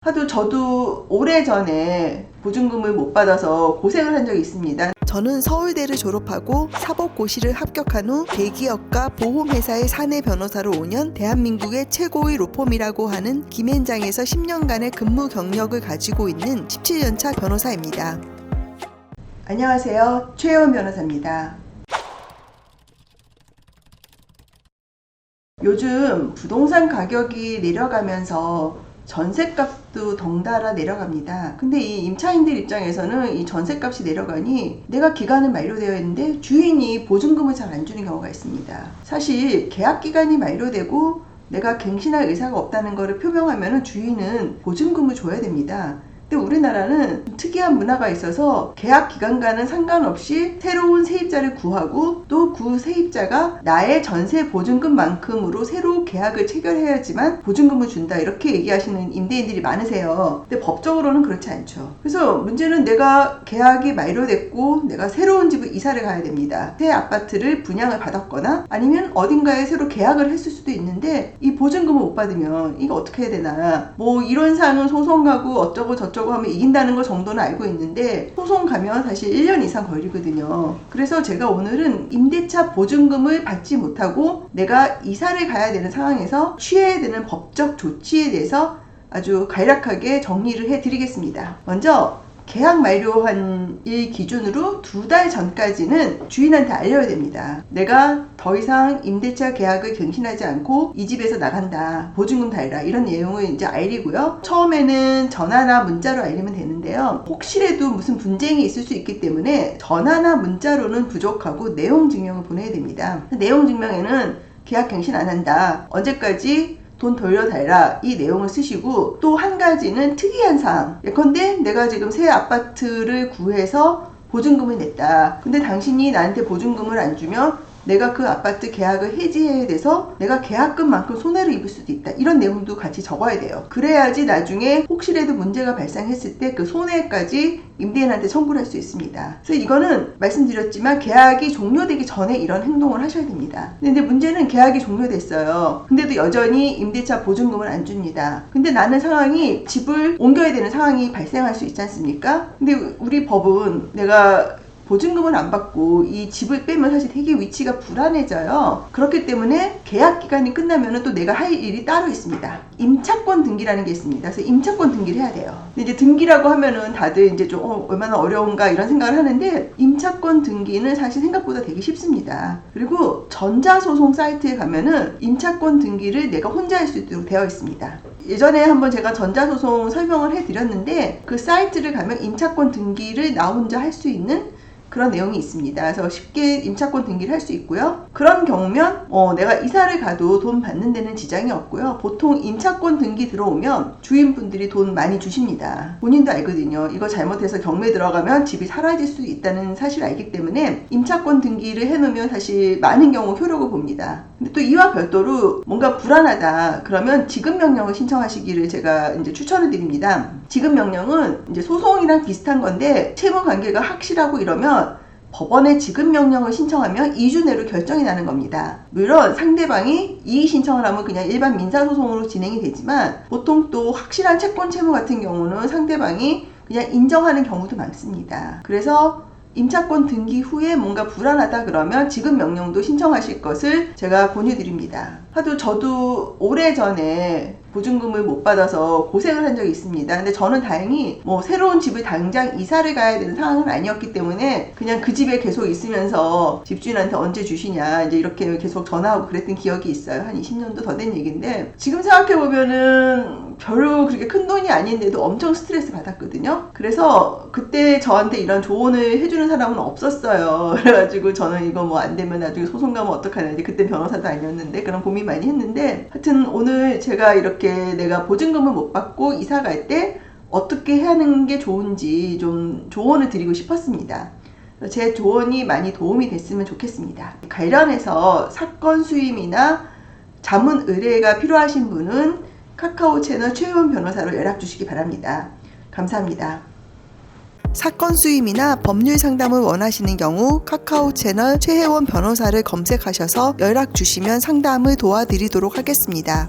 하도 저도 오래전에 보증금을 못 받아서 고생을 한 적이 있습니다. 저는 서울대를 졸업하고 사법고시를 합격한 후 대기업과 보험회사의 사내 변호사로 5년, 대한민국의 최고의 로펌이라고 하는 김앤장에서 10년간의 근무 경력을 가지고 있는 17년차 변호사입니다. 안녕하세요. 최혜원 변호사입니다. 요즘 부동산 가격이 내려가면서 전셋값도 덩달아 내려갑니다. 근데 이 임차인들 입장에서는 이 전셋값이 내려가니 내가 기간은 만료되어 있는데 주인이 보증금을 잘 안 주는 경우가 있습니다. 사실 계약 기간이 만료되고 내가 갱신할 의사가 없다는 것을 표명하면 주인은 보증금을 줘야 됩니다. 근데 우리나라는 특이한 문화가 있어서 계약 기간과는 상관없이 새로운 세입자를 구하고 또 그 세입자가 나의 전세 보증금만큼으로 새로 계약을 체결해야지만 보증금을 준다, 이렇게 얘기하시는 임대인들이 많으세요. 근데 법적으로는 그렇지 않죠. 그래서 문제는 내가 계약이 만료됐고 내가 새로운 집을 이사를 가야 됩니다. 새 아파트를 분양을 받았거나 아니면 어딘가에 새로 계약을 했을 수도 있는데 이 보증금을 못 받으면 이거 어떻게 해야 되나, 뭐 이런 사항은 소송 가고 어쩌고 저쩌고 하면 이긴다는 거 정도는 알고 있는데 소송 가면 사실 1년 이상 걸리거든요. 그래서 제가 오늘은 임대차 보증금을 받지 못하고 내가 이사를 가야 되는 상황에서 취해야 되는 법적 조치에 대해서 아주 간략하게 정리를 해드리겠습니다. 먼저 계약 만료한 일 기준으로 2달 전까지는 주인한테 알려야 됩니다. 내가 더 이상 임대차 계약을 갱신하지 않고 이 집에서 나간다, 보증금 달라, 이런 내용을 이제 알리고요. 처음에는 전화나 문자로 알리면 되는데요. 혹시라도 무슨 분쟁이 있을 수 있기 때문에 전화나 문자로는 부족하고 내용 증명을 보내야 됩니다. 내용 증명에는 계약 갱신 안 한다, 언제까지 돈 돌려달라, 이 내용을 쓰시고, 또 한 가지는 특이한 사항, 예컨대 내가 지금 새 아파트를 구해서 보증금을 냈다. 근데 당신이 나한테 보증금을 안 주면 내가 그 아파트 계약을 해지해야 돼서 내가 계약금만큼 손해를 입을 수도 있다, 이런 내용도 같이 적어야 돼요. 그래야지 나중에 혹시라도 문제가 발생했을 때 그 손해까지 임대인한테 청구를 할 수 있습니다. 그래서 이거는 말씀드렸지만 계약이 종료되기 전에 이런 행동을 하셔야 됩니다. 근데 문제는 계약이 종료됐어요. 근데도 여전히 임대차 보증금을 안 줍니다. 근데 나는 상황이 집을 옮겨야 되는 상황이 발생할 수 있지 않습니까? 근데 우리 법은 내가 보증금을 안 받고 이 집을 빼면 사실 되게 위치가 불안해져요. 그렇기 때문에 계약 기간이 끝나면 또 내가 할 일이 따로 있습니다. 임차권 등기라는 게 있습니다. 그래서 임차권 등기를 해야 돼요. 근데 이제 등기라고 하면은 다들 이제 좀 얼마나 어려운가 이런 생각을 하는데, 임차권 등기는 사실 생각보다 되게 쉽습니다. 그리고 전자소송 사이트에 가면은 임차권 등기를 내가 혼자 할 수 있도록 되어 있습니다. 예전에 한번 제가 전자소송 설명을 해드렸는데, 그 사이트를 가면 임차권 등기를 나 혼자 할 수 있는 그런 내용이 있습니다. 그래서 쉽게 임차권 등기를 할 수 있고요. 그런 경우면 내가 이사를 가도 돈 받는 데는 지장이 없고요. 보통 임차권 등기 들어오면 주인분들이 돈 많이 주십니다. 본인도 알거든요. 이거 잘못해서 경매 들어가면 집이 사라질 수 있다는 사실을 알기 때문에 임차권 등기를 해놓으면 사실 많은 경우 효력을 봅니다. 근데 또 이와 별도로 뭔가 불안하다 그러면 지급 명령을 신청하시기를 제가 이제 추천을 드립니다. 지급 명령은 이제 소송이랑 비슷한 건데, 채무 관계가 확실하고 이러면 법원에 지급 명령을 신청하면 2주 내로 결정이 나는 겁니다. 물론 상대방이 이의 신청을 하면 그냥 일반 민사소송으로 진행이 되지만, 보통 또 확실한 채권 채무 같은 경우는 상대방이 그냥 인정하는 경우도 많습니다. 그래서 임차권 등기 후에 뭔가 불안하다 그러면 지급 명령도 신청하실 것을 제가 권유드립니다. 하도 저도 오래전에 보증금을 못 받아서 고생을 한 적이 있습니다. 근데 저는 다행히 뭐 새로운 집을 당장 이사를 가야 되는 상황은 아니었기 때문에 그냥 그 집에 계속 있으면서 집주인한테 언제 주시냐 이제 이렇게 계속 전화하고 그랬던 기억이 있어요. 한 20년도 더 된 얘기인데, 지금 생각해보면은 별로 그렇게 큰 돈이 아닌데도 엄청 스트레스 받았거든요. 그래서 그때 저한테 이런 조언을 해주는 사람은 없었어요. 그래가지고 저는 이거 뭐 안 되면 나중에 소송 가면 어떡하나, 이제 그때 변호사도 아니었는데 그런 고민 많이 했는데, 하여튼 오늘 제가 이렇게 내가 보증금을 못 받고 이사 갈 때 어떻게 하는 게 좋은지 좀 조언을 드리고 싶었습니다. 제 조언이 많이 도움이 됐으면 좋겠습니다. 관련해서 사건 수임이나 자문 의뢰가 필요하신 분은 카카오 채널 최혜원 변호사로 연락 주시기 바랍니다. 감사합니다. 사건 수임이나 법률 상담을 원하시는 경우 카카오 채널 최혜원 변호사를 검색하셔서 연락 주시면 상담을 도와드리도록 하겠습니다.